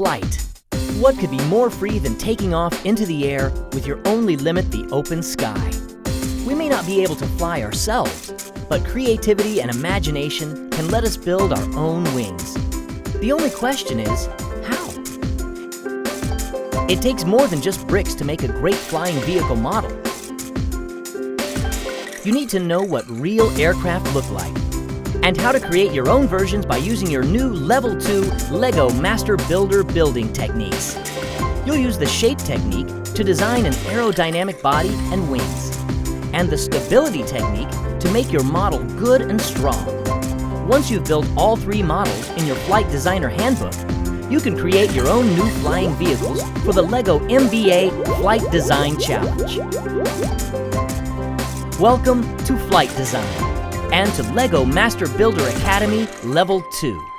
Flight. What could be more free than taking off into the air with your only limit the open sky? We may not be able to fly ourselves, but creativity and imagination can let us build our own wings. The only question is, how? It takes more than just bricks to make a great flying vehicle model. You need to know what real aircraft look like and how to create your own versions by using your new Level 2 LEGO Master Builder building techniques. You'll use the shape technique to design an aerodynamic body and wings, and the stability technique to make your model good and strong. Once you've built all three models in your Flight Designer Handbook, you can create your own new flying vehicles for the LEGO MBA Flight Design Challenge. Welcome to Flight Design and to LEGO Master Builder Academy Level 2.